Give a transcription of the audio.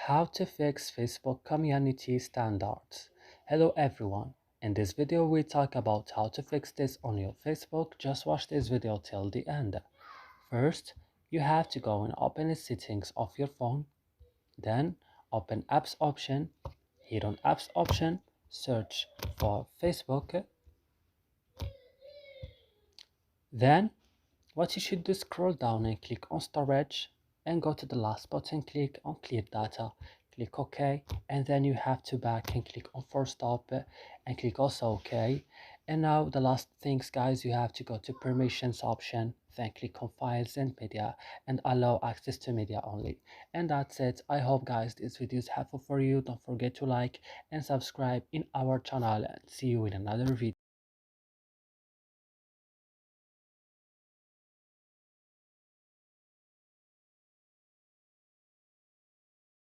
How to fix Facebook community standards. Hello everyone. In this video we talk about how to fix this on your Facebook. Just watch this video till the end. First, you have to go and open the settings of your phone. Then open apps option. Here on apps option, search for Facebook. Then what you should do, scroll down and click on storage and go to the last button, click on clear data, click OK, and then you have to back and click on force stop and click also OK. And now the last things, guys, you have to go to permissions option, then click on files and media and allow access to media only. And that's it. I hope, guys, this video is helpful for you. Don't forget to like and subscribe in our channel, and see you in another video.